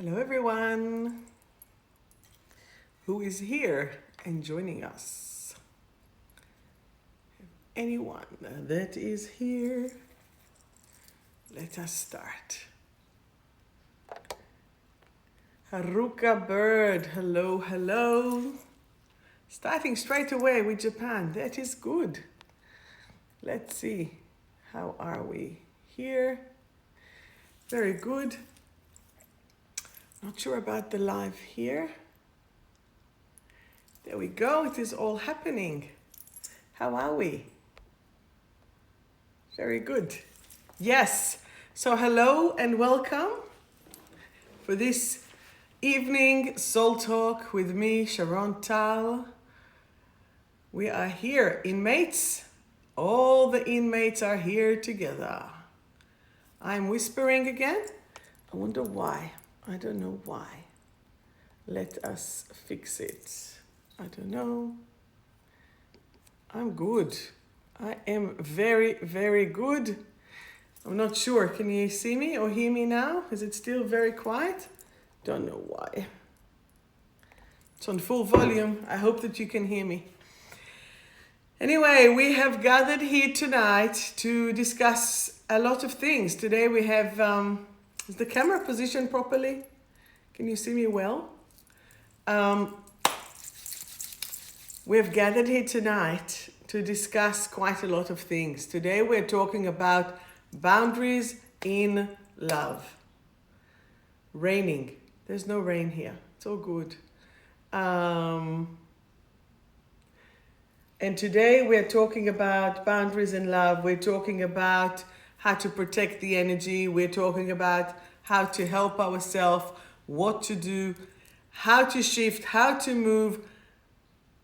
Hello everyone who is here and joining us. Anyone that is here, let us start. Haruka Bird, hello, hello. Starting straight away with Japan, that is good. Let's see, how are we here? Very good. Not sure about the live here. There we go, it is all happening. How are we? Very good. Yes, so hello and welcome for this evening Soul Talk with me, Sharon Tal. We are here, inmates. All the inmates are here together. I'm whispering again. I wonder why. I don't know why. Let us fix it. I don't know. I'm good. I am very, very good. I'm not sure. Can you see me or hear me now? Is it still very quiet? Don't know why. It's on full volume. I hope that you can hear me. Anyway, we have gathered here tonight to discuss a lot of things. Today we have... is the camera positioned properly? Can you see me well? We have gathered here tonight to discuss quite a lot of things. Today we're talking about boundaries in love. Raining. There's no rain here. It's all good. And today we're talking about boundaries in love. We're talking about how to protect the energy. We're talking about how to help ourselves, what to do, how to shift, how to move.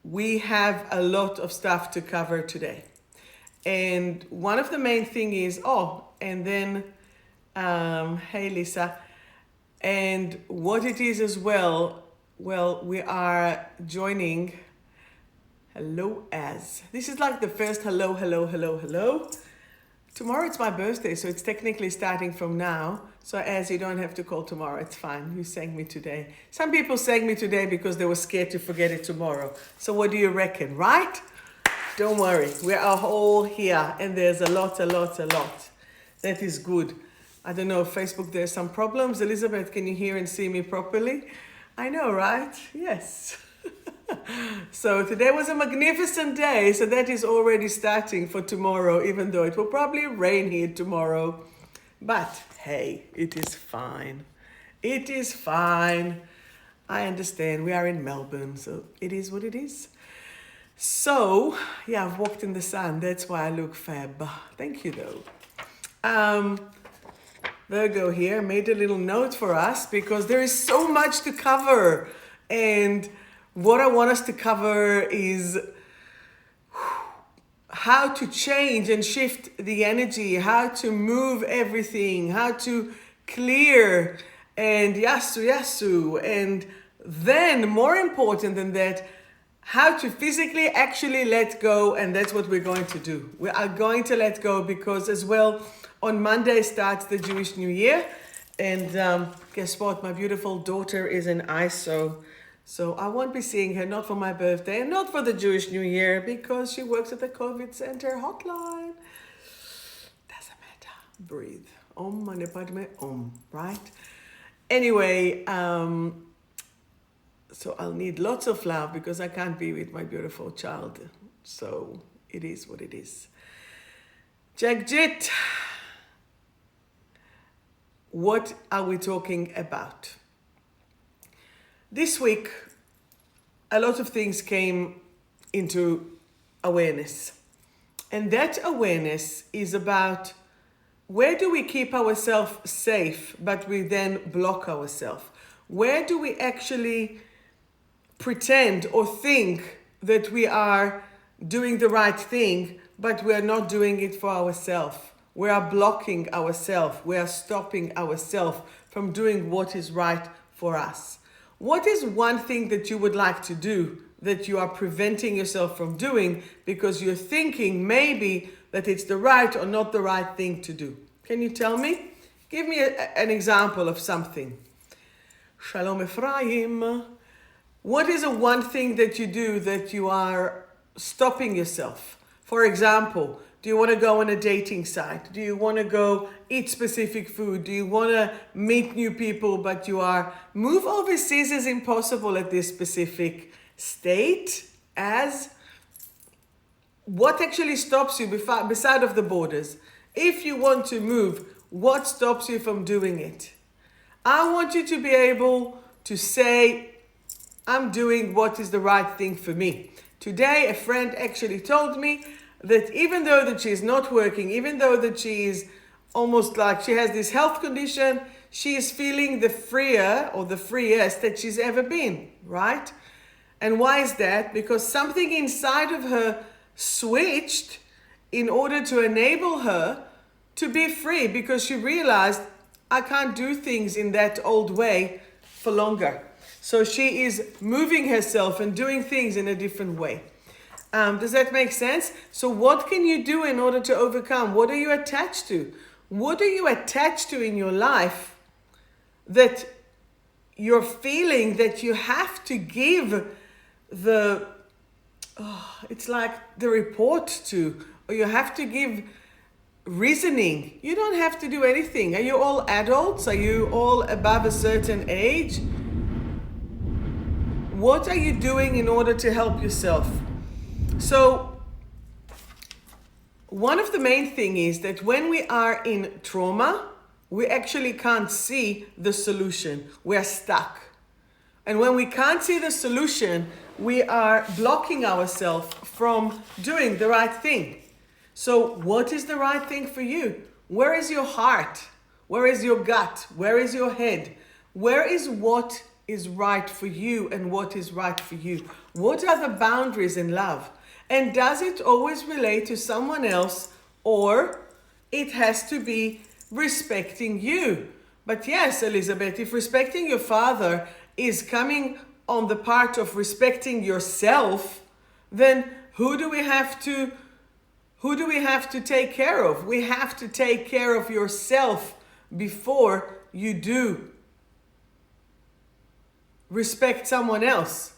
We have a lot of stuff to cover today. And one of the main thing is, hey Lisa, and what it is as well, we are joining Hello As. This is like the first hello. Tomorrow it's my birthday, so it's technically starting from now. So as you don't have to call tomorrow, it's fine. You sang me today. Some people sang me today because they were scared to forget it tomorrow. So what do you reckon, right? Don't worry, we are all here and there's a lot. That is good. I don't know, Facebook, there's some problems. Elizabeth, can you hear and see me properly? I know, right? Yes. So today was a magnificent day, so that is already starting for tomorrow, even though it will probably rain here tomorrow. But hey, it is fine. It is fine. I understand. We are in Melbourne, so it is what it is. So, yeah, I've walked in the sun. That's why I look fab. Thank you, though. Virgo here made a little note for us because there is so much to cover. And what I want us to cover is how to change and shift the energy, how to move everything, how to clear and yasu. And then, more important than that, how to physically actually let go. And that's what we're going to do. We are going to let go because as well, on Monday starts the Jewish New Year. And guess what? My beautiful daughter is in ISO. So I won't be seeing her, not for my birthday and not for the Jewish New Year because she works at the COVID Center hotline. Doesn't matter. Breathe. Om mani padme om, right? Anyway, so I'll need lots of love because I can't be with my beautiful child. So it is what it is. Jagjit, what are we talking about? This week, a lot of things came into awareness. And that awareness is about where do we keep ourselves safe, but we then block ourselves? Where do we actually pretend or think that we are doing the right thing, but we are not doing it for ourselves? We are blocking ourselves. We are stopping ourselves from doing what is right for us. What is one thing that you would like to do that you are preventing yourself from doing because you're thinking maybe that it's the right or not the right thing to do? Can you tell me? Give me an example of something. Shalom Ephraim. What is the one thing that you do that you are stopping yourself? For example, do you want to go on a dating site? Do you want to go eat specific food? Do you want to meet new people, but move overseas is impossible at this specific state? As what actually stops you beside of the borders? If you want to move, what stops you from doing it? I want you to be able to say, I'm doing what is the right thing for me. Today, a friend actually told me that even though that she is not working, even though that she is almost like she has this health condition, she is feeling the freer or the freest that she's ever been, right? And why is that? Because something inside of her switched in order to enable her to be free, because she realized, I can't do things in that old way for longer. So she is moving herself and doing things in a different way. Does that make sense? So what can you do in order to overcome? What are you attached to? What are you attached to in your life that you're feeling that you have to give it's like the report to, or you have to give reasoning? You don't have to do anything. Are you all adults? Are you all above a certain age? What are you doing in order to help yourself? So one of the main things is that when we are in trauma, we actually can't see the solution. We're stuck. And when we can't see the solution, we are blocking ourselves from doing the right thing. So what is the right thing for you? Where is your heart? Where is your gut? Where is your head? Where is what is right for you and what is right for you? What are the boundaries in love? And does it always relate to someone else, or it has to be respecting you? But yes, Elizabeth, if respecting your father is coming on the part of respecting yourself, then who do we have to take care of? We have to take care of yourself before you do respect someone else.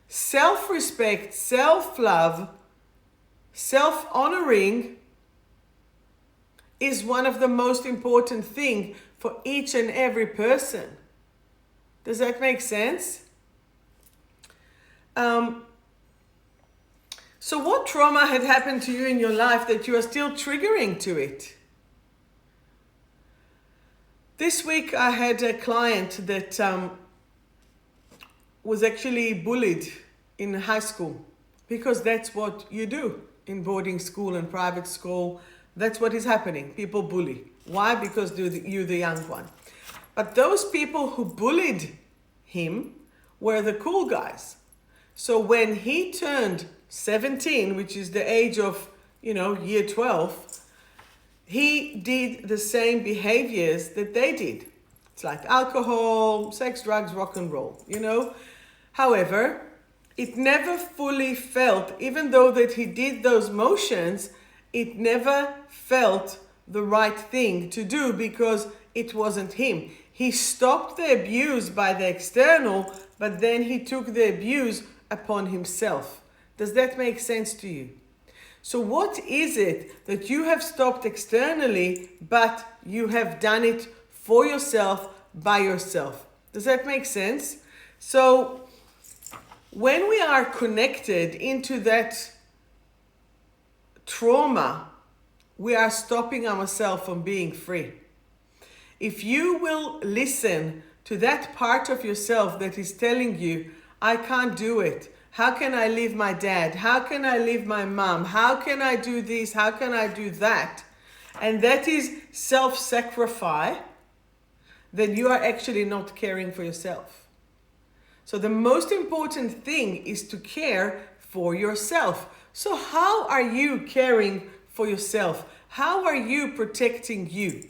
Self-respect, self-love, self-honoring is one of the most important things for each and every person. Does that make sense? So what trauma had happened to you in your life that you are still triggering to it? This week I had a client that was actually bullied in high school, because that's what you do in boarding school and private school. That's what is happening. People bully. Why? Because you're the young one. But those people who bullied him were the cool guys. So when he turned 17, which is the age of, year 12, he did the same behaviors that they did. It's like alcohol, sex, drugs, rock and roll, However, it never fully felt, even though that he did those motions, it never felt the right thing to do because it wasn't him. He stopped the abuse by the external, but then he took the abuse upon himself. Does that make sense to you? So what is it that you have stopped externally, but you have done it for yourself, by yourself? Does that make sense? So when we are connected into that trauma, we are stopping ourselves from being free. If you will listen to that part of yourself that is telling you, I can't do it. How can I leave my dad? How can I leave my mom? How can I do this? How can I do that? And that is self-sacrifice, then you are actually not caring for yourself. So the most important thing is to care for yourself. So how are you caring for yourself? How are you protecting you?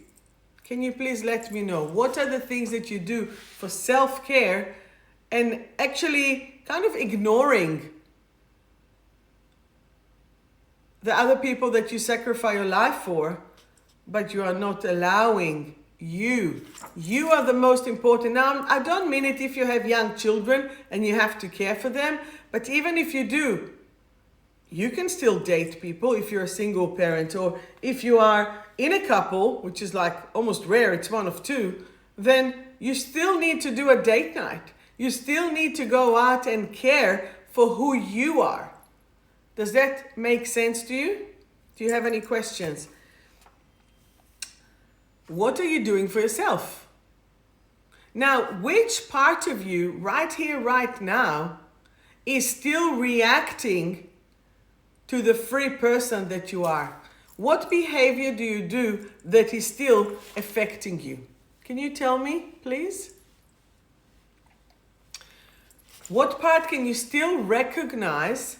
Can you please let me know? What are the things that you do for self-care and actually kind of ignoring the other people that you sacrifice your life for, but you are not allowing you. You are the most important. Now, I don't mean it if you have young children and you have to care for them, but even if you do, you can still date people if you're a single parent, or if you are in a couple, which is like almost rare, it's one of two, then you still need to do a date night. You still need to go out and care for who you are. Does that make sense to you? Do you have any questions? What are you doing for yourself? Now, which part of you right here, right now, is still reacting to the free person that you are? What behavior do you do that is still affecting you? Can you tell me, please? What part can you still recognize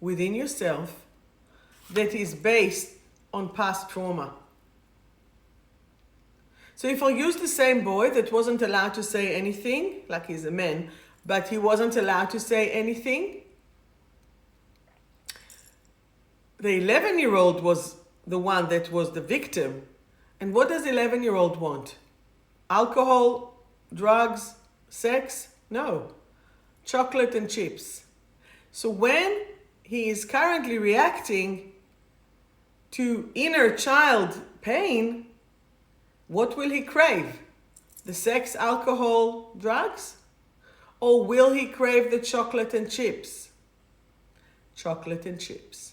within yourself that is based on past trauma? So if I use the same boy that wasn't allowed to say anything, like he's a man, but he wasn't allowed to say anything, the 11-year-old was the one that was the victim. And what does 11-year-old want? Alcohol, drugs, sex? No. Chocolate and chips. So when he is currently reacting to inner child pain, what will he crave? The sex, alcohol, drugs? Or will he crave the chocolate and chips? Chocolate and chips.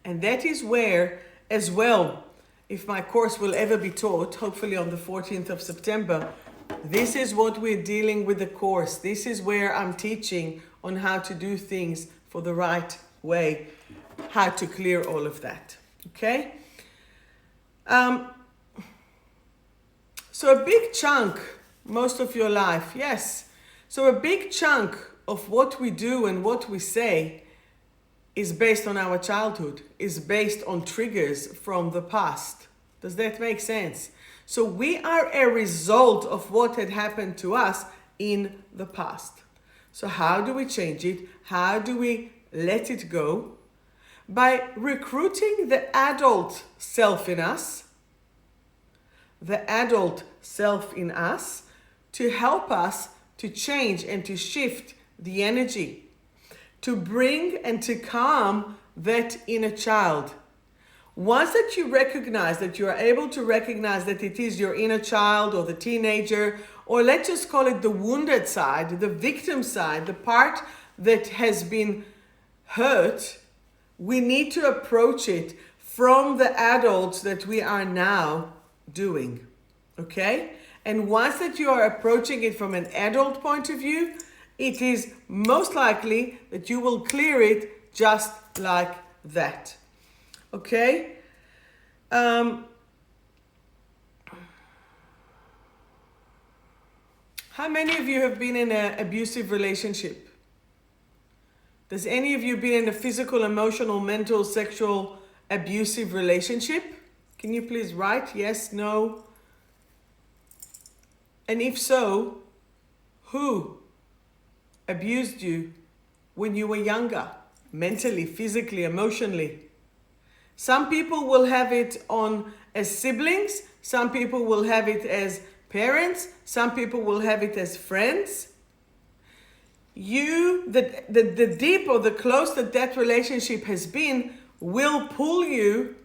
And that is where, as well, if my course will ever be taught, hopefully on the 14th of September, this is what we're dealing with the course. This is where I'm teaching on how to do things for the right way, how to clear all of that. Okay? So a big chunk, most of your life, yes. So a big chunk of what we do and what we say is based on our childhood, is based on triggers from the past. Does that make sense? So we are a result of what had happened to us in the past. So how do we change it? How do we let it go? By recruiting the adult self in us, to help us to change and to shift the energy, to bring and to calm that inner child. Once that you recognize, that you are able to recognize that it is your inner child or the teenager, or let's just call it the wounded side, the victim side, the part that has been hurt, we need to approach it from the adults that we are now doing. Okay? And once that you are approaching it from an adult point of view, it is most likely that you will clear it just like that. Okay? How many of you have been in an abusive relationship? Does any of you been in a physical, emotional, mental, sexual, abusive relationship? Can you please write yes, no? And if so, who abused you when you were younger? Mentally, physically, emotionally? Some people will have it on as siblings. Some people will have it as parents. Some people will have it as friends. The deep or the close that relationship has been will pull you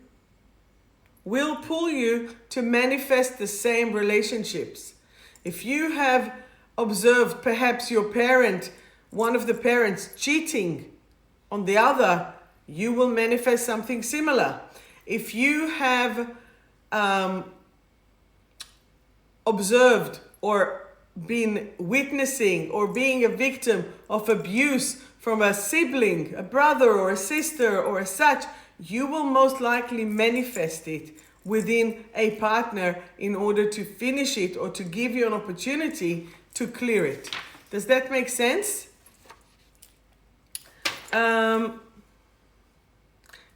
to manifest the same relationships. If you have observed perhaps your parent, one of the parents cheating on the other, you will manifest something similar. If you have observed or been witnessing or being a victim of abuse from a sibling, a brother or a sister or as such, you will most likely manifest it within a partner in order to finish it or to give you an opportunity to clear it. Does that make sense?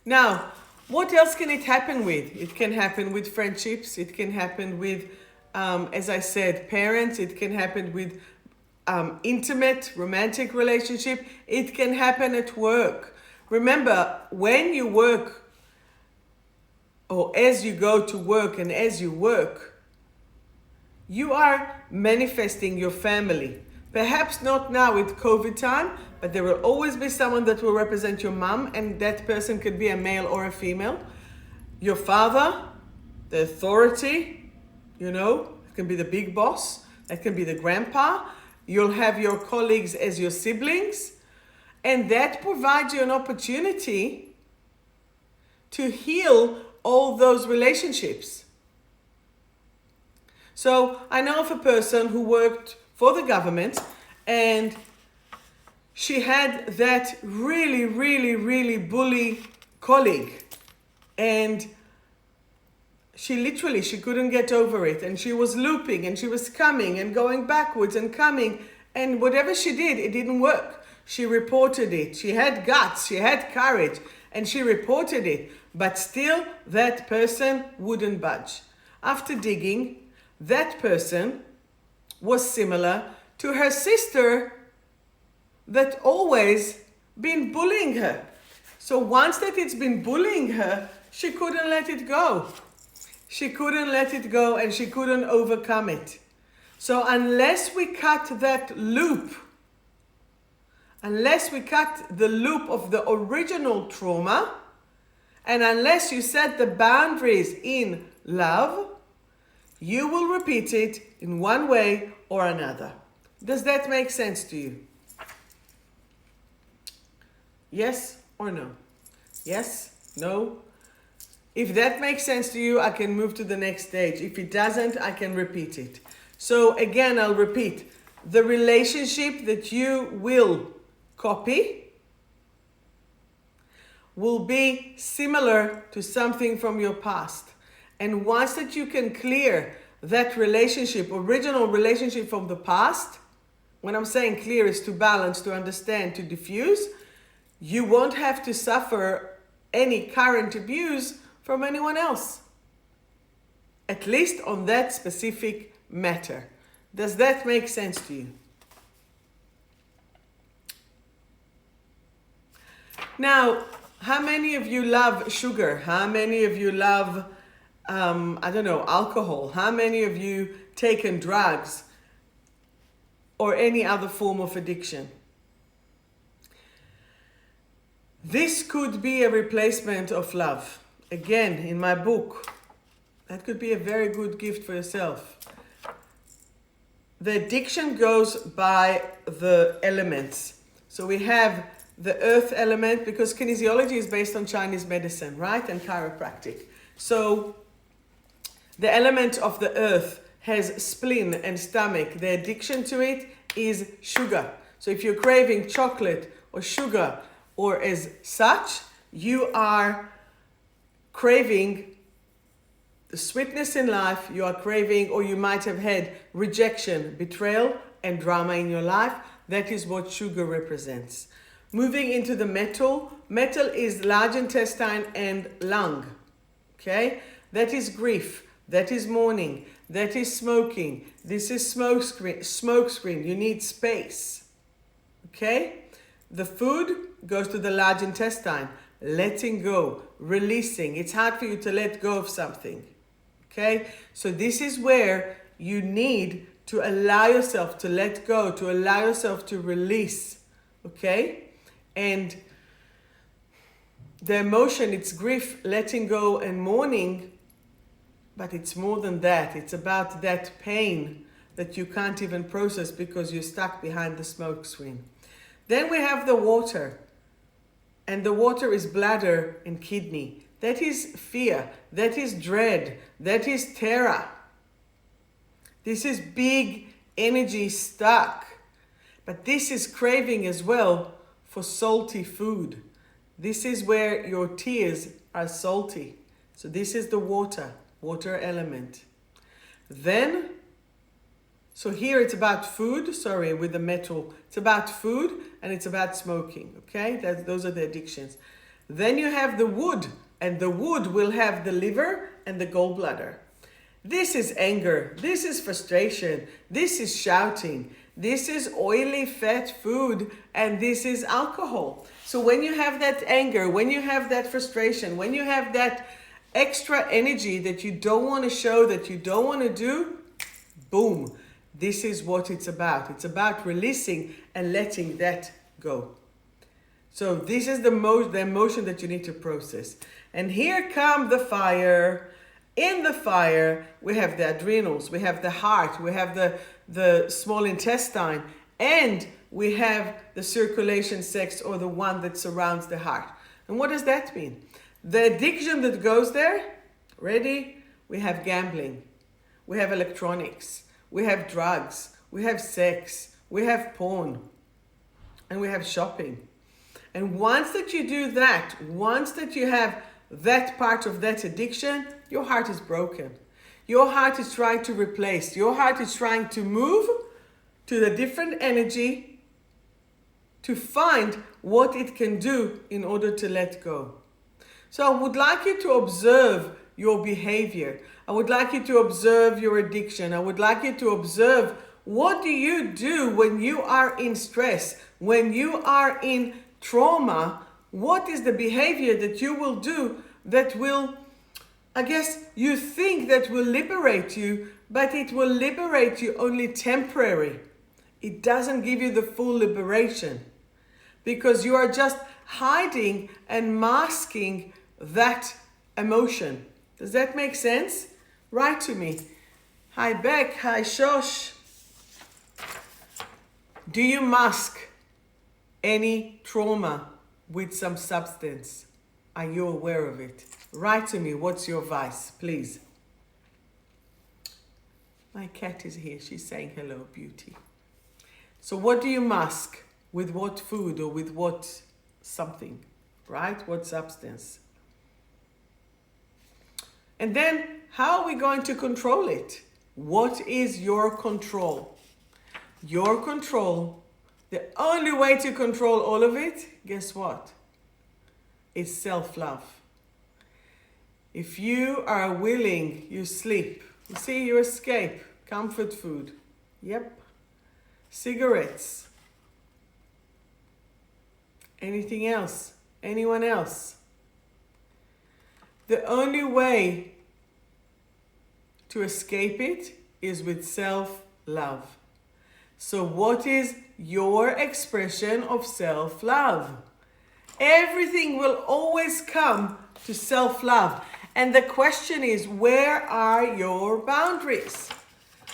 Now, what else can it happen with? It can happen with friendships. It can happen with, as I said, parents. It can happen with intimate, romantic relationship. It can happen at work. Remember, when you work or as you go to work and as you work, you are manifesting your family. Perhaps not now with COVID time, but there will always be someone that will represent your mom, and that person could be a male or a female. Your father, the authority, it can be the big boss, that can be the grandpa. You'll have your colleagues as your siblings, and that provides you an opportunity to heal all those relationships. So I know of a person who worked for the government, and she had that really, really, really bully colleague, and she couldn't get over it, and she was looping, and she was coming and going backwards and coming, and whatever she did, it didn't work. She reported it. She had guts, she had courage, and she reported it, but still that person wouldn't budge. After digging, that person was similar to her sister that always been bullying her. So once that it's been bullying her, she couldn't let it go. She couldn't let it go, and she couldn't overcome it. So unless we cut that loop, unless we cut the loop of the original trauma, and unless you set the boundaries in love, you will repeat it in one way or another. Does that make sense to you? Yes or no? Yes? No? If that makes sense to you, I can move to the next stage. If it doesn't, I can repeat it. So again, I'll repeat. The relationship that you will copy will be similar to something from your past. And once that you can clear that relationship, original relationship from the past, when I'm saying clear is to balance, to understand, to diffuse, you won't have to suffer any current abuse from anyone else. At least on that specific matter. Does that make sense to you? Now, how many of you love sugar? How many of you love alcohol? How many of you taken drugs or any other form of addiction? This could be a replacement of love. Again, in my book, that could be a very good gift for yourself. The addiction goes by the elements. So we have the earth element, because kinesiology is based on Chinese medicine, right? And chiropractic. So the element of the earth has spleen and stomach. The addiction to it is sugar. So if you're craving chocolate or sugar or as such, you are craving the sweetness in life, you are craving, or you might have had rejection, betrayal, and drama in your life. That is what sugar represents. Moving into the metal is large intestine and lung. Okay? That is grief. That is mourning. That is smoking. This is smoke screen. You need space. Okay? The food goes to the large intestine. Letting go, releasing. It's hard for you to let go of something. Okay? So this is where you need to allow yourself to let go, to allow yourself to release. Okay? And the emotion, it's grief, letting go, and mourning. But it's more than that. It's about that pain that you can't even process because you're stuck behind the smoke screen. Then we have the water. And the water is bladder and kidney. That is fear. That is dread. That is terror. This is big energy stuck. But this is craving as well for salty food. This is where your tears are salty. So this is the water element. Then, so here it's about food, with the metal. It's about food and it's about smoking, okay? Those are the addictions. Then you have the wood, and the wood will have the liver and the gallbladder. This is anger, this is frustration, this is shouting, this is oily fat food, and this is alcohol. So when you have that anger, when you have that frustration, when you have that extra energy that you don't want to show, that you don't want to do, boom. This is what it's about. It's about releasing and letting that go. So this is the emotion that you need to process. And here come the fire. In the fire, we have the adrenals, we have the heart, we have the small intestine, and we have the circulation sacs, or the one that surrounds the heart. And what does that mean? The addiction that goes there, ready? We have gambling, we have electronics, we have drugs, we have sex, we have porn, and we have shopping. And once that you do that, once that you have that part of that addiction, your heart is broken. Your heart is trying to replace. Your heart is trying to move to the different energy to find what it can do in order to let go. So I would like you to observe your behavior. I would like you to observe your addiction. I would like you to observe, what do you do when you are in stress, when you are in trauma? What is the behavior that you will do that will, I guess you think that will liberate you, but it will liberate you only temporary. It doesn't give you the full liberation, because you are just hiding and masking that emotion. Does that make sense? Write to me. Hi Beck, hi Shosh. Do you mask any trauma with some substance? Are you aware of it? Write to me, what's your vice, please? My cat is here, she's saying hello, beauty. So what do you mask? With what food or with what something, right? What substance? And then, how are we going to control it? What is your control? Your control, the only way to control all of it, guess what? Is self-love. If you are willing, you sleep. You see, you escape. Comfort food. Yep. Cigarettes. Anything else? Anyone else? The only way to escape it is with self-love. So what is your expression of self-love? Everything will always come to self-love. And the question is, where are your boundaries?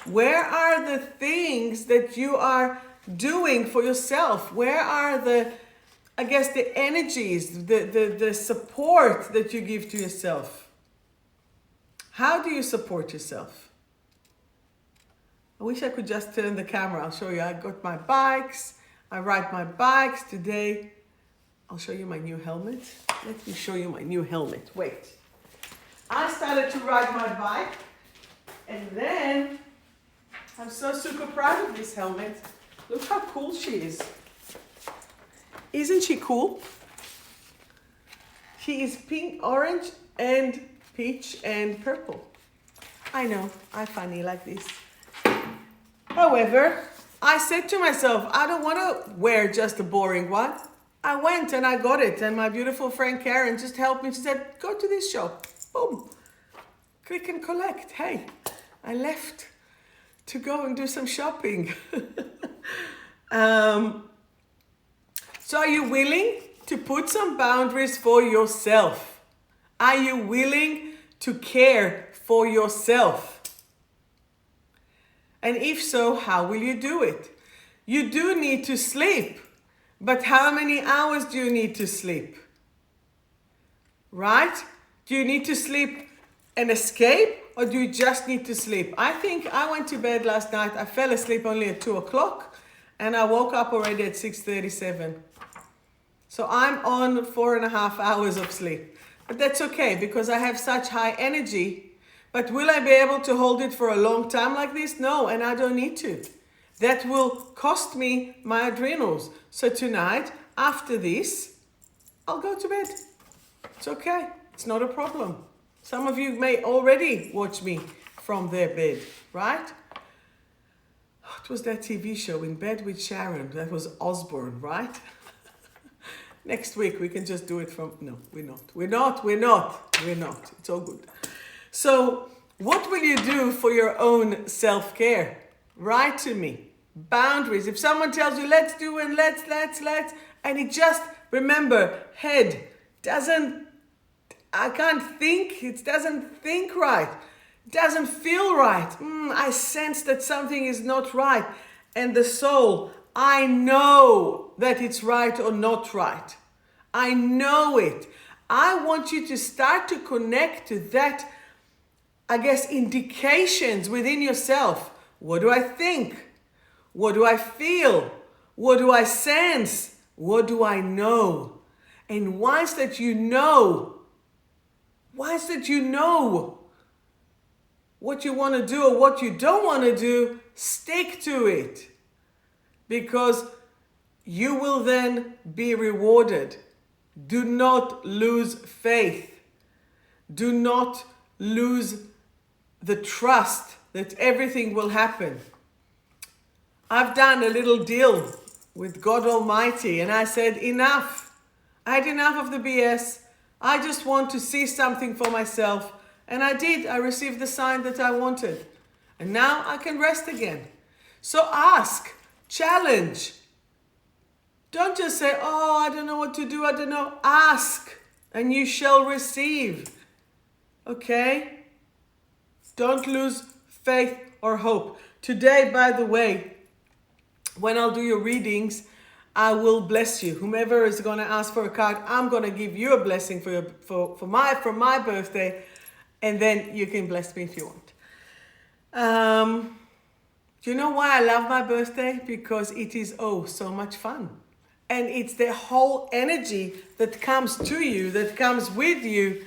Where are the things that you are doing for yourself? Where are the energies, the support that you give to yourself? How do you support yourself? I wish I could just turn the camera. I'll show you. I got my bikes. I ride my bikes today. I'll show you my new helmet. Let me show you my new helmet. Wait. I started to ride my bike, and then I'm so super proud of this helmet. Look how cool she is. Isn't she cool? She is pink, orange, and peach, and purple. I know, I'm funny like this. However, I said to myself, I don't want to wear just a boring one. I went and I got it, and my beautiful friend Karen just helped me. She said, go to this shop. Boom. Click and collect. Hey, I left to go and do some shopping. So are you willing to put some boundaries for yourself? Are you willing to care for yourself? And if so, how will you do it? You do need to sleep, but how many hours do you need to sleep? Right? Do you need to sleep and escape, or do you just need to sleep? I think I went to bed last night. I fell asleep only at 2 o'clock, and I woke up already at 6:37. So I'm on 4.5 hours of sleep. But that's okay, because I have such high energy. But will I be able to hold it for a long time like this? No, and I don't need to. That will cost me my adrenals. So tonight, after this, I'll go to bed. It's okay. It's not a problem. Some of you may already watch me from their bed, right? What was that TV show, In Bed with Sharon? That was Osborne, right? Next week we can just do it from, no, we're not. It's all good. So what will you do for your own self-care? Write to me. Boundaries. If someone tells you, let's do and let's, and it just, remember, head doesn't, I can't think, it doesn't think right. It doesn't feel right. I sense that something is not right. And the soul, I know that it's right or not right. I know it. I want you to start to connect to that, I guess, indications within yourself. What do I think? What do I feel? What do I sense? What do I know? And once that you know what you want to do or what you don't want to do, stick to it. Because you will then be rewarded. Do not lose faith. Do not lose the trust that everything will happen. I've done a little deal with God Almighty and I said, enough. I had enough of the BS. I just want to see something for myself. And I did. I received the sign that I wanted. And now I can rest again. So ask, challenge. Don't just say, oh, I don't know what to do. I don't know. Ask and you shall receive. Okay? Don't lose faith or hope. Today, by the way, when I'll do your readings, I will bless you. Whomever is going to ask for a card, I'm going to give you a blessing for my birthday, and then you can bless me if you want. Do you know why I love my birthday? Because it is so much fun. And it's the whole energy that comes to you, that comes with you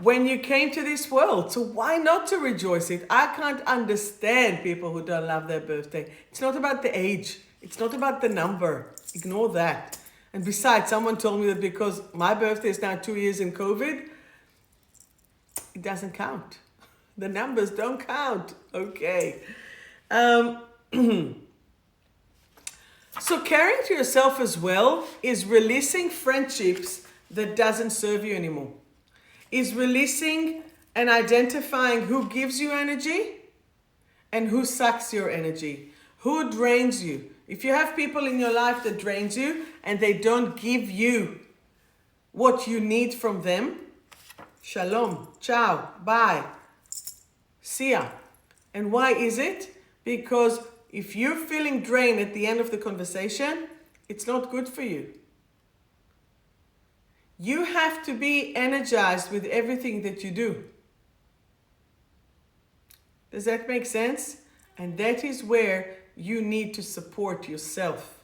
when you came to this world. So why not to rejoice it? I can't understand people who don't love their birthday. It's not about the age. It's not about the number. Ignore that. And besides, someone told me that because my birthday is now 2 years in COVID, it doesn't count. The numbers don't count. Okay. So caring to yourself as well is releasing friendships that doesn't serve you anymore. Is releasing and identifying who gives you energy and who sucks your energy, who drains you. If you have people in your life that drains you and they don't give you what you need from them, shalom, ciao, bye, see ya. And why is it? Because if you're feeling drained at the end of the conversation, it's not good for you. You have to be energized with everything that you do. Does that make sense? And that is where you need to support yourself.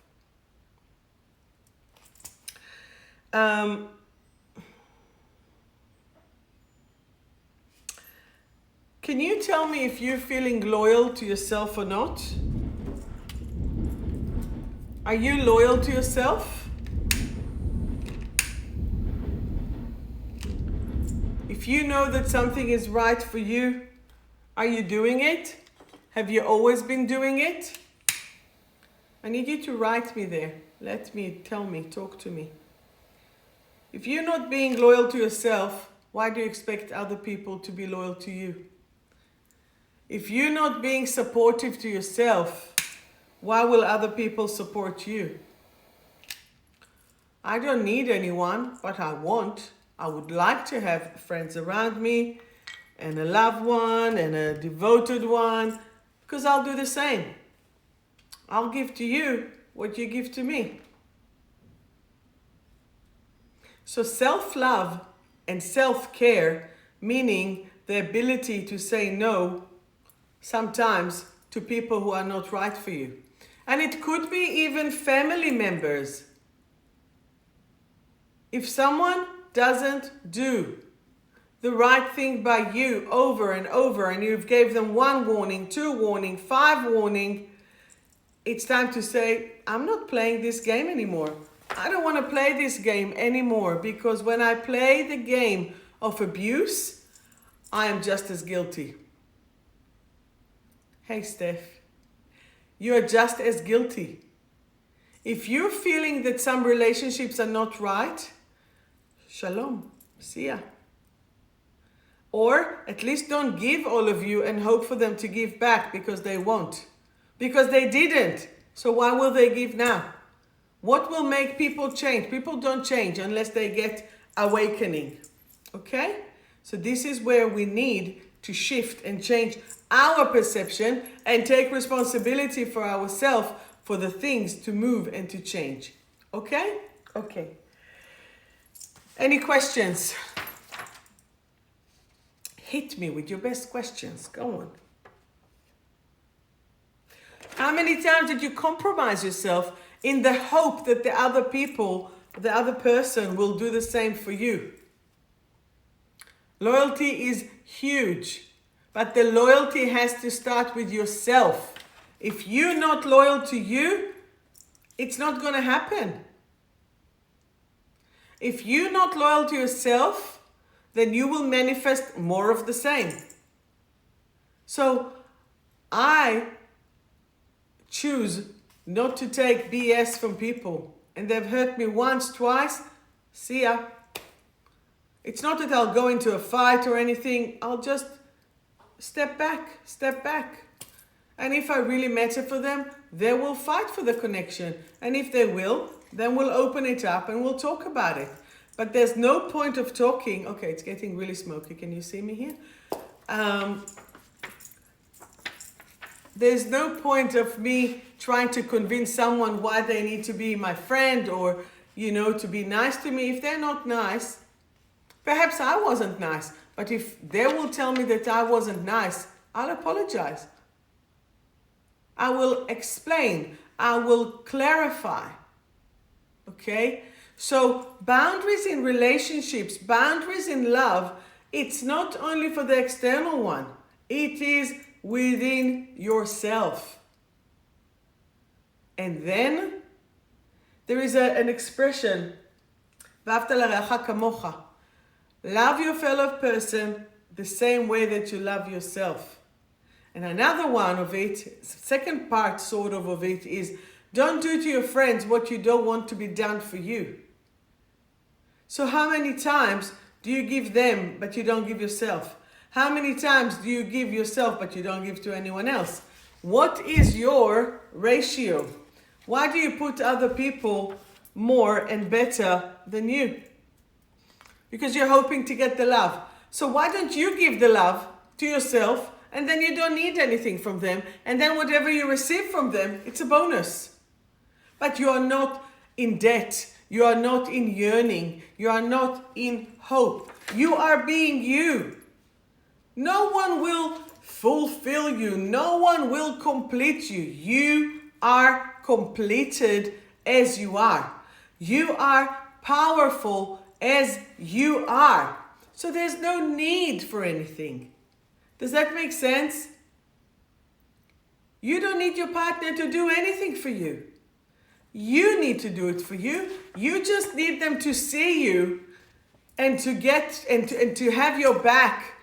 Can you tell me if you're feeling loyal to yourself or not? Are you loyal to yourself? If you know that something is right for you, are you doing it? Have you always been doing it? I need you to write me there. Tell me, talk to me. If you're not being loyal to yourself, why do you expect other people to be loyal to you? If you're not being supportive to yourself, why will other people support you? I don't need anyone, but I would like to have friends around me and a loved one and a devoted one, because I'll do the same. I'll give to you what you give to me. So self-love and self-care, meaning the ability to say no sometimes to people who are not right for you. And it could be even family members. If someone doesn't do the right thing by you over and over, and you've gave them 1 warning, 2 warning, 5 warning, it's time to say, I'm not playing this game anymore. I don't want to play this game anymore, because when I play the game of abuse, I am just as guilty. Hey, Steph, you are just as guilty. If you're feeling that some relationships are not right, shalom, see ya. Or at least don't give all of you and hope for them to give back, because they won't. Because they didn't. So why will they give now? What will make people change? People don't change unless they get awakening. Okay? So this is where we need to shift and change our perception and take responsibility for ourselves, for the things to move and to change. Okay? Okay. Any questions? Hit me with your best questions. Go on. How many times did you compromise yourself in the hope that the other person will do the same for you? Loyalty is huge, but the loyalty has to start with yourself. If you're not loyal to you, it's not going to happen. If you're not loyal to yourself, then you will manifest more of the same. So I choose not to take BS from people. And they've hurt me once, twice, see ya. It's not that I'll go into a fight or anything. I'll just step back. And if I really matter for them, they will fight for the connection. And if they will, then we'll open it up and we'll talk about it. But there's no point of talking. Okay, it's getting really smoky. Can you see me here? There's no point of me trying to convince someone why they need to be my friend or, to be nice to me. If they're not nice, perhaps I wasn't nice. But if they will tell me that I wasn't nice, I'll apologize. I will explain. I will clarify. Okay? So boundaries in relationships, boundaries in love, it's not only for the external one. It is within yourself. And then there is an expression, ואהבת לרעך כמוך. Love your fellow person the same way that you love yourself. And another one of it, second part sort of it, is don't do to your friends what you don't want to be done for you. So how many times do you give them but you don't give yourself? How many times do you give yourself but you don't give to anyone else? What is your ratio? Why do you put other people more and better than you? Because you're hoping to get the love. So why don't you give the love to yourself, and then you don't need anything from them, and then whatever you receive from them, it's a bonus. But you are not in debt. You are not in yearning. You are not in hope. You are being you. No one will fulfill you. No one will complete you. You are completed as you are. You are powerful as you are. So there's no need for anything. Does that make sense? You don't need your partner to do anything for you. You need to do it for you. You just need them to see you and to get and to have your back,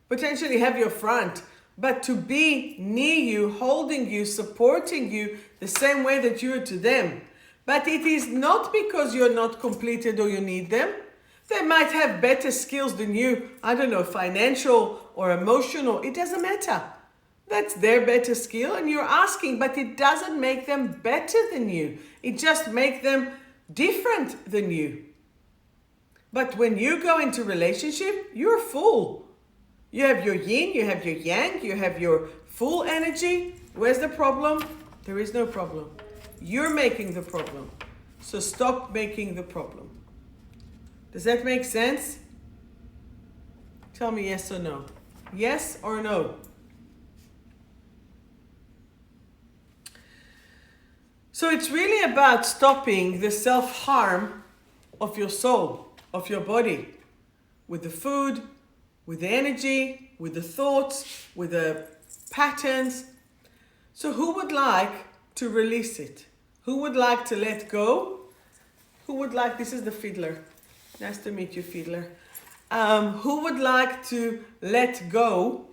potentially have your front, but to be near you, holding you, supporting you the same way that you are to them. But it is not because you're not completed or you need them. They might have better skills than you, I don't know, financial or emotional, it doesn't matter. That's their better skill and you're asking, but it doesn't make them better than you. It just makes them different than you. But when you go into relationship, you're full. You have your yin, you have your yang, you have your full energy. Where's the problem? There is no problem. You're making the problem. So stop making the problem. Does that make sense? Tell me yes or no. Yes or no? So it's really about stopping the self-harm of your soul, of your body, with the food, with the energy, with the thoughts, with the patterns. So who would like to release it? Who would like to let go? Who would like, this is the fiddler. Nice to meet you, fiddler. Who would like to let go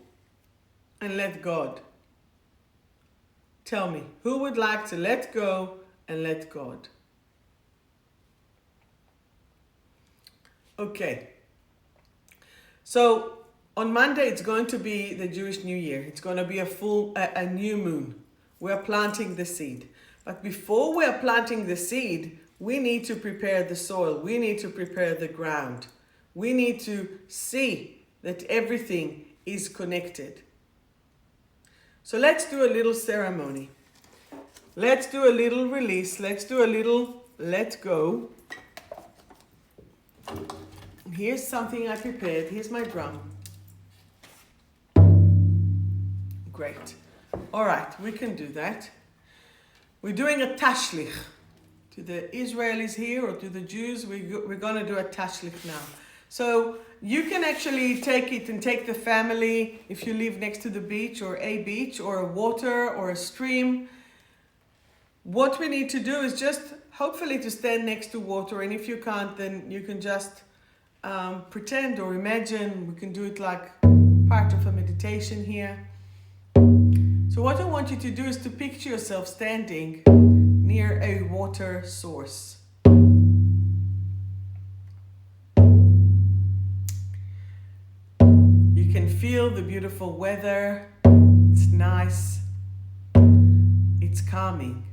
and let God? Tell me, who would like to let go and let God? Okay. So on Monday, it's going to be the Jewish New Year. It's going to be a new moon. We're planting the seed. But before we're planting the seed, we need to prepare the soil. We need to prepare the ground. We need to see that everything is connected. So let's do a little ceremony. Let's do a little release. Let's do a little let go. Here's something I prepared. Here's my drum. Great. All right, we can do that. We're doing a tashlich. To the Israelis here or to the Jews, we're going to do a tashlich now. So you can actually take it and take the family if you live next to the beach or a water or a stream. What we need to do is just hopefully to stand next to water, and if you can't, then you can just pretend or imagine. We can do it like part of a meditation here. So what I want you to do is to picture yourself standing near a water source. You can feel the beautiful weather. It's nice. It's calming.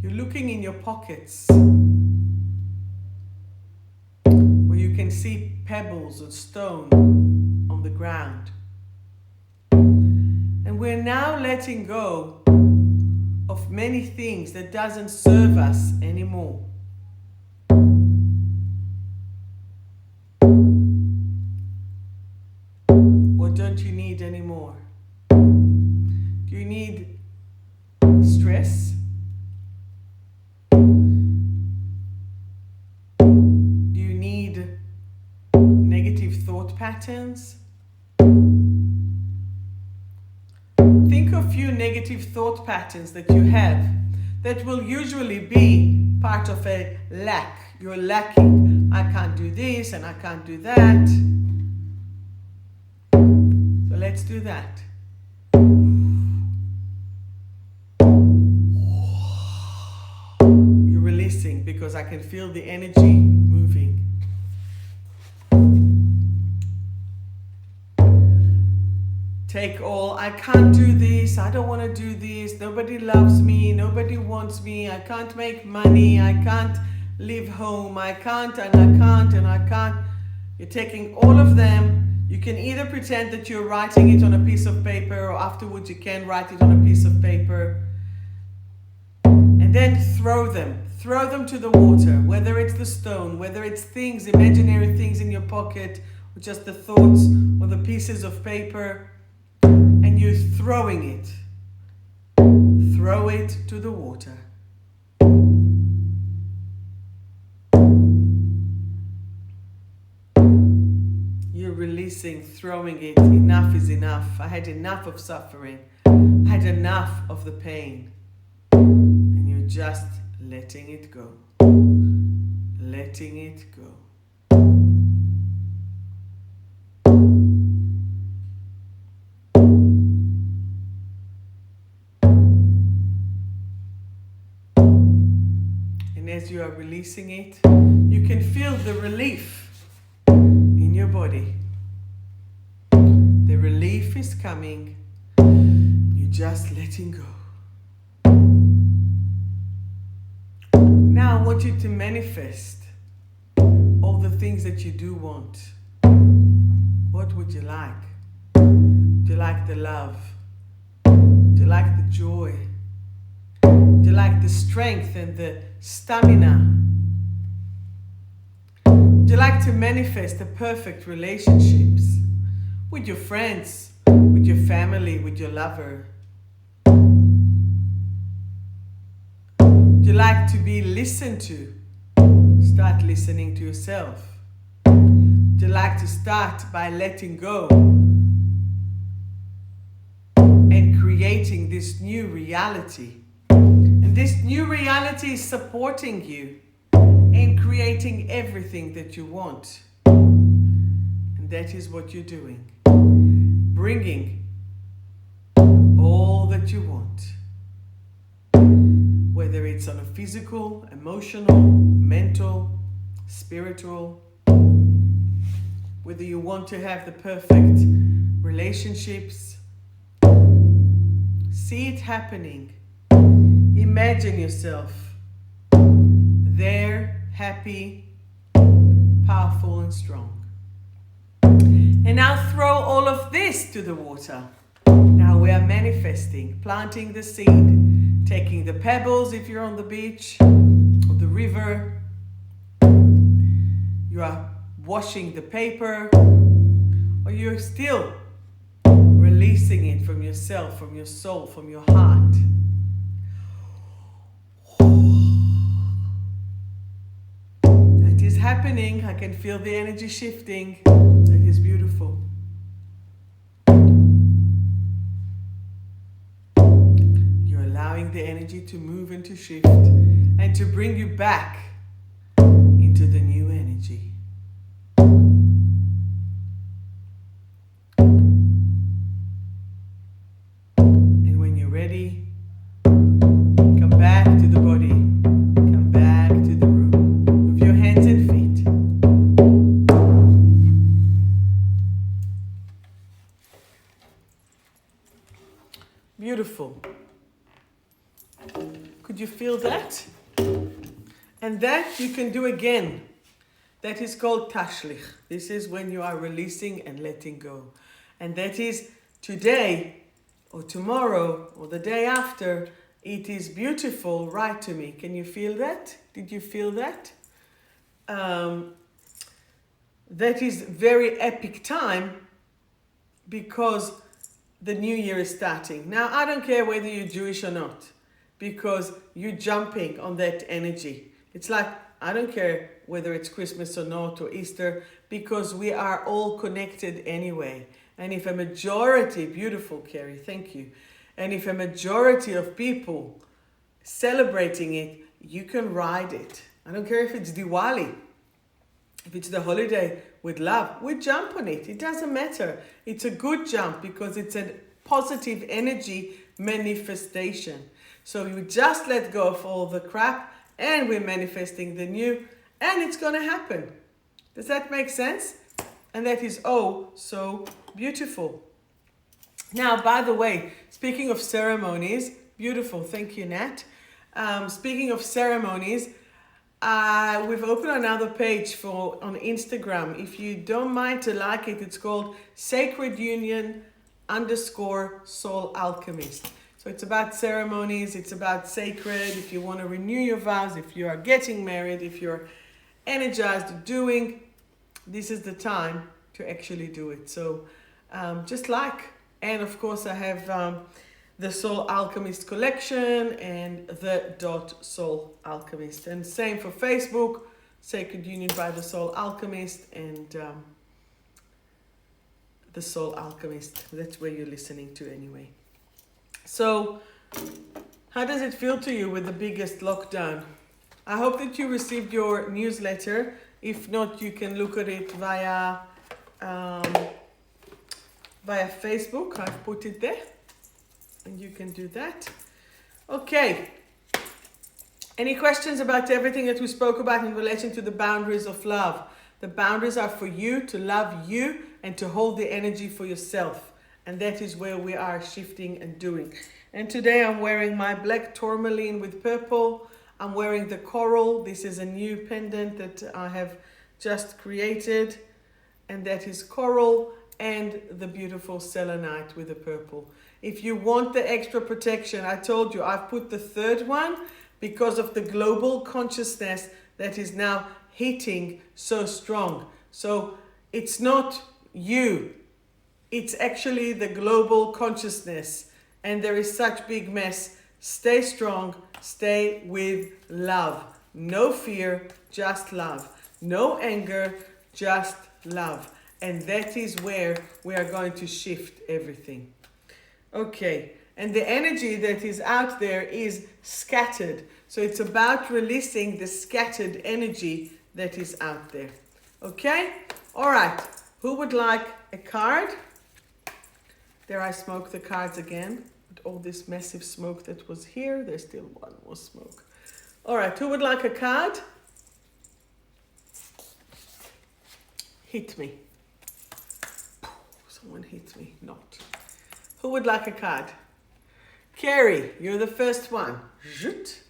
You're looking in your pockets where you can see pebbles or stone on the ground. And we're now letting go of many things that doesn't serve us anymore. What don't you need anymore? Do you need stress? Do you need negative thought patterns? Think of few negative thought patterns that you have that will usually be part of a lack. You're lacking. I can't do this and I can't do that. So let's do that. You're releasing because I can feel the energy moving. Take all, I can't do this, I don't want to do this, nobody loves me, nobody wants me, I can't make money, I can't leave home, I can't, and I can't, and I can't. You're taking all of them. You can either pretend that you're writing it on a piece of paper, or afterwards you can write it on a piece of paper. And then throw them to the water, whether it's the stone, whether it's things, imaginary things in your pocket, or just the thoughts or the pieces of paper. And you're throwing it. Throw it to the water. You're releasing, throwing it. Enough is enough. I had enough of suffering. I had enough of the pain. And you're just letting it go. Letting it go. As you are releasing it, you can feel the relief in your body. The relief is coming. You're just letting go. Now I want you to manifest all the things that you do want. What would you like? Do you like the love? Do you like the joy? Do you like the strength and the stamina? Do you like to manifest the perfect relationships with your friends, with your family, with your lover? Do you like to be listened to? Start listening to yourself. Do you like to start by letting go and creating this new reality? And this new reality is supporting you in creating everything that you want. And that is what you're doing. Bringing all that you want. whether it's on a physical, emotional, mental, spiritual, whether you want to have the perfect relationships. See it happening. Imagine yourself there, happy, powerful and strong. And now throw all of this to the water. Now we are manifesting, planting the seed, taking the pebbles if you're on the beach or the river. You are washing the paper, or you're still releasing it from yourself, from your soul, from your heart. That is happening. I can feel the energy shifting. That is beautiful. You're allowing the energy to move and to shift and to bring you back into the new energy. And when you're ready, come back to the body, come back to the room. Move your hands and feet. Beautiful. Could you feel that? And that you can do again. That is called tashlich. This is when you are releasing and letting go. And that is today or tomorrow or the day after. It is beautiful. Write to me. Can you feel that? Did you feel that? That is very epic time because the new year is starting. Now, I don't care whether you're Jewish or not, because you're jumping on that energy. It's like, I don't care whether it's Christmas or not, or Easter, because we are all connected anyway. And if a majority, beautiful Carrie, thank you. And if a majority of people celebrating it, you can ride it. I don't care if it's Diwali, if it's the holiday with love, we jump on it. It doesn't matter. It's a good jump because it's a positive energy manifestation. So you just let go of all the crap and we're manifesting the new, and it's going to happen. Does that make sense? And that is oh so beautiful. Now, by the way, speaking of ceremonies, beautiful. Thank you, Nat. Speaking of ceremonies, we've opened another page on Instagram. If you don't mind to like it, it's called Sacred Union _Soul Alchemist. So it's about ceremonies, it's about sacred. If you want to renew your vows, if you are getting married, if you're energized doing, this is the time to actually do it. So just like, and of course I have the Soul Alchemist collection and the Soul Alchemist. And same for Facebook, Sacred Union by the Soul Alchemist and the Soul Alchemist. That's where you're listening to anyway. So how does it feel to you with the biggest lockdown? I hope that you received your newsletter. If not, you can look at it via Facebook. I've put it there. And you can do that. Okay. Any questions about everything that we spoke about in relation to the boundaries of love? The boundaries are for you to love you and to hold the energy for yourself. And that is where we are shifting and doing. And today I'm wearing my black tourmaline with purple. I'm wearing the coral. This is a new pendant that I have just created. And that is coral and the beautiful selenite with the purple. If you want the extra protection, I told you I've put the third one because of the global consciousness that is now hitting so strong. So it's not you, it's actually the global consciousness, and there is such big mess. Stay strong, stay with love. No fear, just love. No anger, just love. And that is where we are going to shift everything. Okay, and the energy that is out there is scattered. So it's about releasing the scattered energy that is out there. Okay? All right. Who would like a card? There I smoke the cards again. all this massive smoke that was here, there's still one more smoke. All right, who would like a card? Hit me. Someone hit me, not. Who would like a card? Carrie, you're the first one. Zhoot.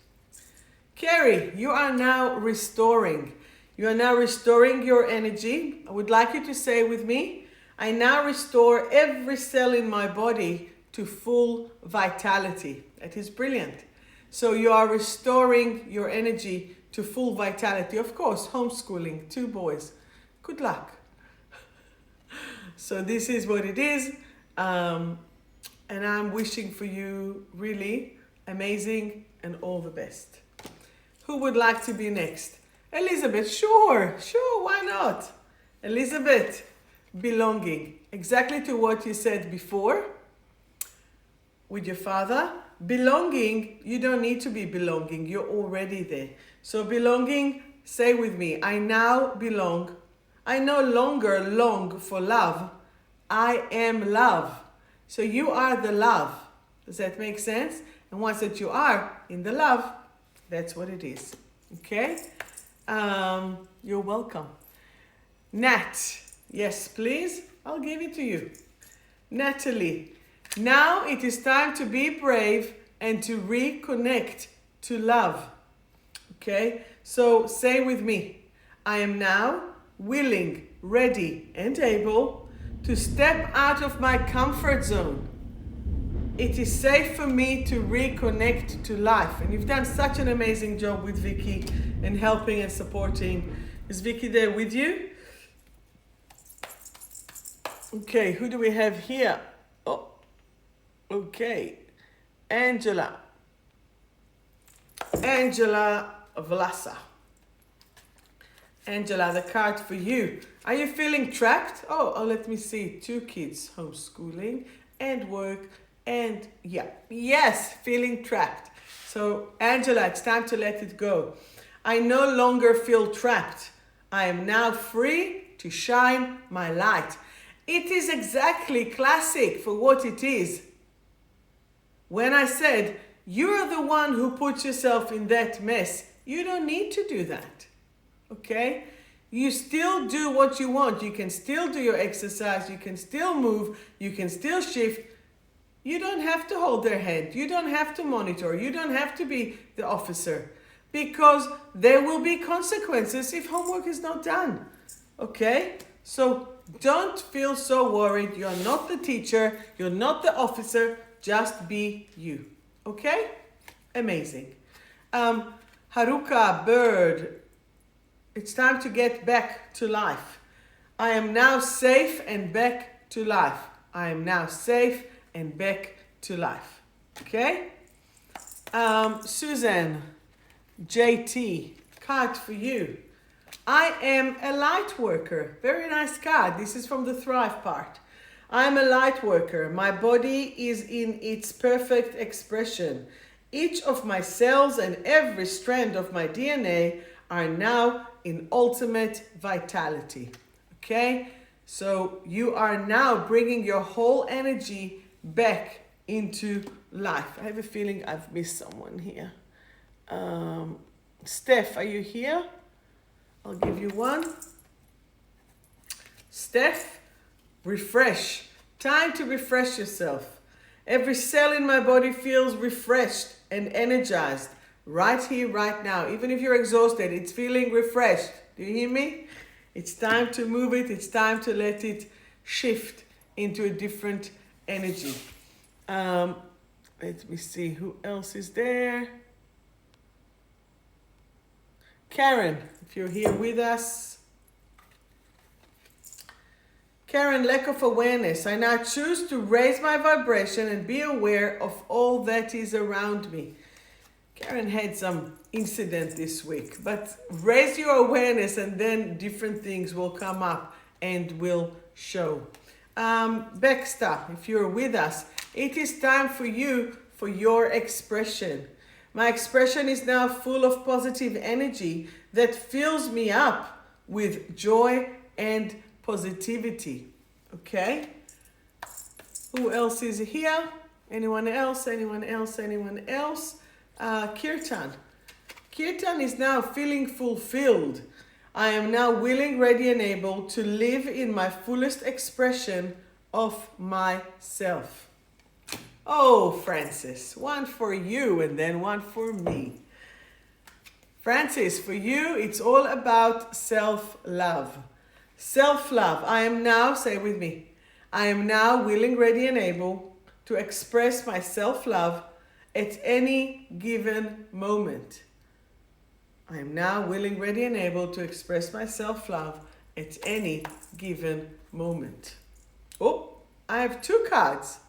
Carrie, you are now restoring. You are now restoring your energy. I would like you to say with me, I now restore every cell in my body to full vitality. That is brilliant. So you are restoring your energy to full vitality. Of course, homeschooling, 2 boys. Good luck. So this is what it is. And I'm wishing for you really amazing and all the best. Who would like to be next? Elizabeth, sure, why not? Elizabeth, belonging. Exactly to what you said before with your father. Belonging, you don't need to be belonging. You're already there. So belonging, say with me, I now belong. I no longer long for love. I am love. So you are the love. Does that make sense? And once that you are in the love, that's what it is. Okay? You're welcome. Nat, yes, please. I'll give it to you. Natalie, now it is time to be brave and to reconnect to love. Okay? So say with me, I am now willing, ready, and able to step out of my comfort zone. It is safe for me to reconnect to life. And you've done such an amazing job with Vicky and helping and supporting. Is Vicky there with you? Okay, who do we have here? Oh, okay. Angela Vlasa. Angela, the card for you. Are you feeling trapped? Oh, let me see. 2 kids, homeschooling and work. And yes, feeling trapped. So Angela, it's time to let it go. I no longer feel trapped. I am now free to shine my light. It is exactly classic for what it is. When I said, you're the one who put yourself in that mess, you don't need to do that. Okay? You still do what you want. You can still do your exercise. You can still move. You can still shift. You don't have to hold their hand. You don't have to monitor. You don't have to be the officer, because there will be consequences if homework is not done. Okay? So don't feel so worried. You're not the teacher. You're not the officer. Just be you. Okay? Amazing. Haruka, bird. It's time to get back to life. I am now safe and back to life. I am now safe and back to life. Okay? Suzanne, JT, card for you. I am a light worker. Very nice card. This is from the Thrive part. I'm a light worker. My body is in its perfect expression. Each of my cells and every strand of my DNA are now in ultimate vitality. Okay? So you are now bringing your whole energy back into life. I have a feeling I've missed someone here. Steph, are you here? I'll give you one. Steph, refresh. Time to refresh yourself. Every cell in my body feels refreshed and energized right here, right now. Even if you're exhausted, it's feeling refreshed. Do you hear me? It's time to move it. It's time to let it shift into a different energy. Let me see who else is there. Karen, if you're here with us. Karen, lack of awareness. I now choose to raise my vibration and be aware of all that is around me. Karen had some incident this week, but raise your awareness and then different things will come up and will show. Baxter, if you're with us, it is time for you for your expression. My expression is now full of positive energy that fills me up with joy and positivity. Okay? Who else is here? Anyone else? Anyone else? Anyone else? Kirtan. Kirtan is now feeling fulfilled. I am now willing, ready, and able to live in my fullest expression of myself. Oh, Francis, one for you and then one for me. Francis, for you, it's all about self-love. Self-love. I am now, say it with me, I am now willing, ready, and able to express my self-love at any given moment. I am now willing, ready, and able to express my self-love at any given moment. Oh, I have 2 cards.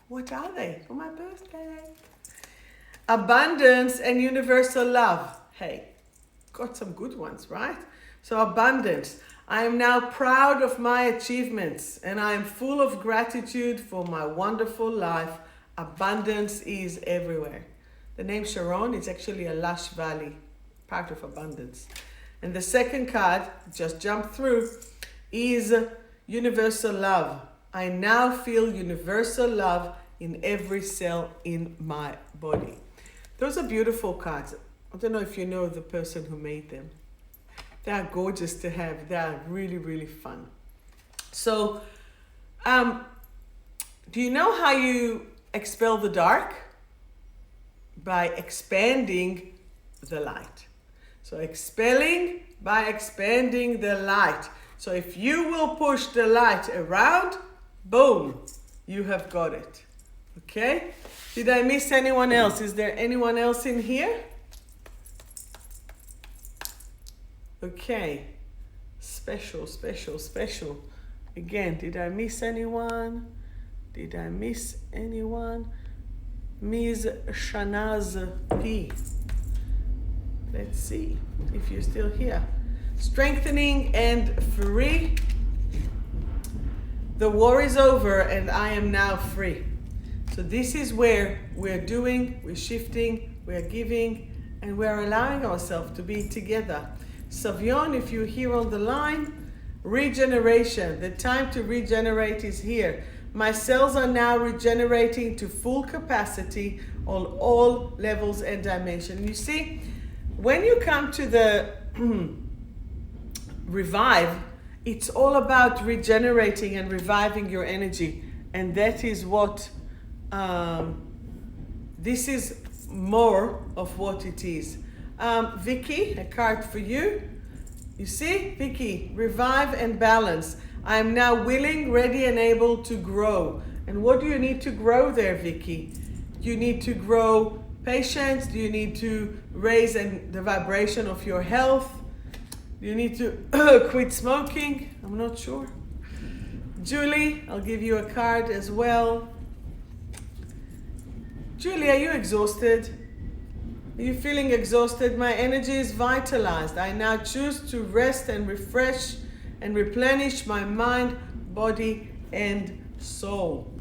What are they for my birthday? Abundance and universal love. Hey, got some good ones, right? So abundance. I am now proud of my achievements and I am full of gratitude for my wonderful life. Abundance is everywhere. The name Sharon is actually a lush valley, part of abundance. And the second card, just jump through, is universal love. I now feel universal love in every cell in my body. Those are beautiful cards. I don't know if you know the person who made them. They are gorgeous to have. They are really, really fun. So, do you know how you expel the dark? By expanding the light. So expelling by expanding the light. So if you will push the light around, boom, you have got it. Okay? Did I miss anyone else? Is there anyone else in here? Okay. Special, special, special. Again, did I miss anyone? Did I miss anyone? Ms. Shanaz P. Let's see if you're still here. Strengthening and free. The war is over and I am now free. So this is where we're doing, we're shifting, we're giving, and we're allowing ourselves to be together. Savion, if you're here on the line, regeneration. The time to regenerate is here. My cells are now regenerating to full capacity on all levels and dimensions. You see, when you come to the revive, it's all about regenerating and reviving your energy. And that is what, this is more of what it is. Vicky, a card for you. You see, Vicky, revive and balance. I am now willing, ready, and able to grow. And what do you need to grow there, Vicky? You need to grow patience. Do you need to raise the vibration of your health? Do you need to quit smoking? I'm not sure. Julie, I'll give you a card as well. Julie, are you exhausted? Are you feeling exhausted? My energy is vitalized. I now choose to rest and refresh and replenish my mind, body, and soul.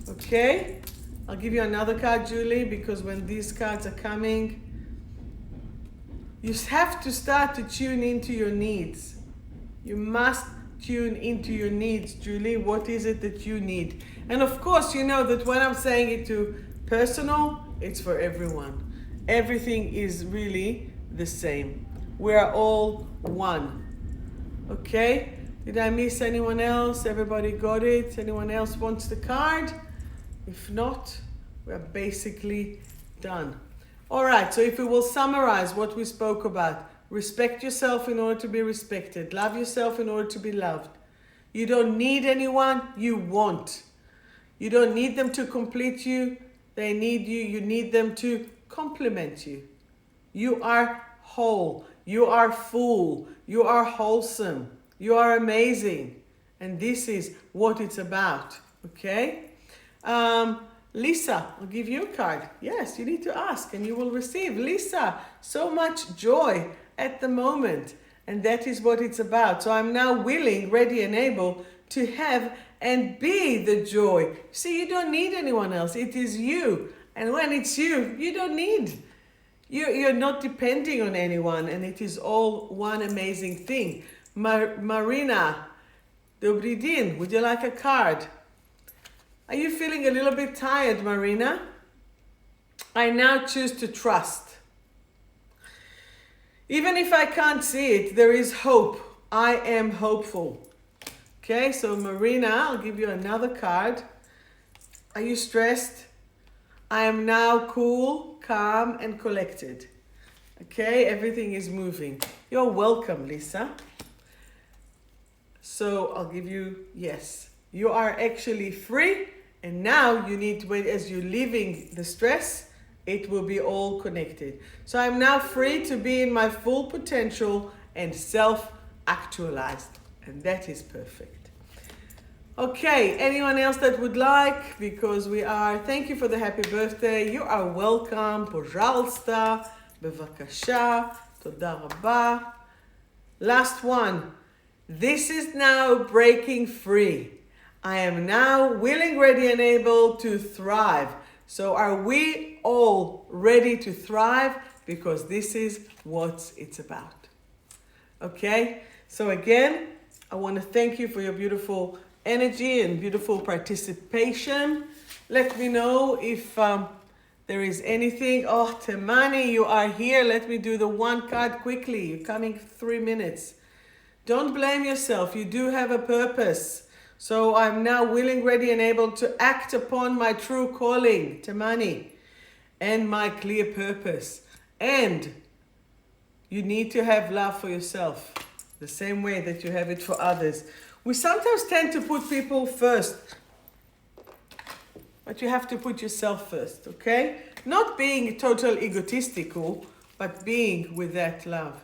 Okay? I'll give you another card, Julie, because when these cards are coming, you have to start to tune into your needs. You must tune into your needs, Julie. What is it that you need? And of course, you know that when I'm saying it to personal, it's for everyone. Everything is really the same. We're all one. Okay? Did I miss anyone else? Everybody got it? Anyone else wants the card? If not, we're basically done. All right, so if we will summarize what we spoke about. Respect yourself in order to be respected. Love yourself in order to be loved. You don't need anyone, you want. You don't need them to complete you. They need you. You need them to complement you. You are whole. You are full. You are wholesome. You are amazing. And this is what it's about. Okay? Lisa, I'll give you a card. Yes, you need to ask and you will receive. Lisa, so much joy at the moment. And that is what it's about. So I'm now willing, ready, and able to have and be the joy. See, you don't need anyone else. It is you. And when it's you, you don't need. You're not depending on anyone. And it is all one amazing thing. Marina, Dobry din, would you like a card? Are you feeling a little bit tired, Marina? I now choose to trust. Even if I can't see it, there is hope. I am hopeful. Okay, so Marina, I'll give you another card. Are you stressed? I am now cool, calm, and collected. Okay, everything is moving. You're welcome, Lisa. So I'll give you, yes, you are actually free. And now you need to wait as you're leaving the stress, it will be all connected. So I'm now free to be in my full potential and self-actualized. And that is perfect. Okay, anyone else that would like? Because we are, thank you for the happy birthday. You are welcome. Pожалуйста, bevakasha, toda rabba. Last one. This is now breaking free. I am now willing, ready, and able to thrive. So are we all ready to thrive? Because this is what it's about. Okay? So again, I want to thank you for your beautiful energy and beautiful participation. Let me know if there is anything. Oh, Temani, you are here. Let me do the one card quickly. You're coming 3 minutes. Don't blame yourself. You do have a purpose. So I'm now willing, ready, and able to act upon my true calling, Temani, and my clear purpose. And you need to have love for yourself, the same way that you have it for others. We sometimes tend to put people first, but you have to put yourself first, okay? Not being total egotistical, but being with that love.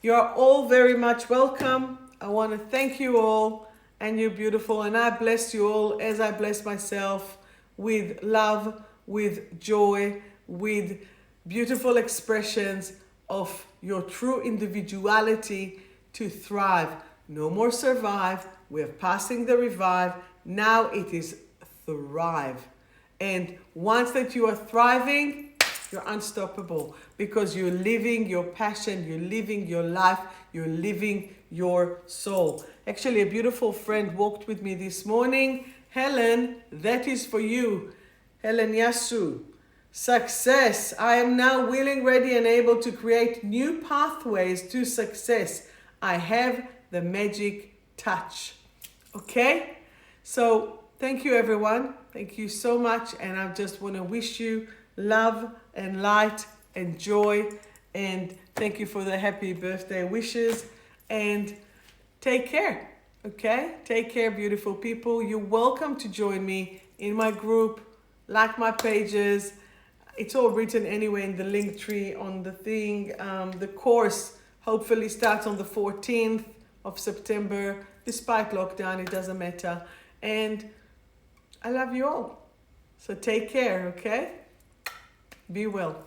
You are all very much welcome. I want to thank you all. And you're beautiful, and I bless you all as I bless myself with love, with joy, with beautiful expressions of your true individuality to thrive. No more survive. We're passing the revive. Now it is thrive. And once that you are thriving, you're unstoppable because you're living your passion, you're living your life, you're living your soul. Actually, a beautiful friend walked with me this morning. Helen, that is for you. Helen Yasu. Success. I am now willing, ready, and able to create new pathways to success. I have the magic touch. Okay? So, thank you, everyone. Thank you so much. And I just want to wish you love and light and joy. And thank you for the happy birthday wishes. And take care, okay? Take care, beautiful people. You're welcome to join me in my group, like my pages. It's all written anyway in the link tree on the thing. The course hopefully starts on the 14th of September. Despite lockdown, it doesn't matter. And I love you all. So take care, okay? Be well.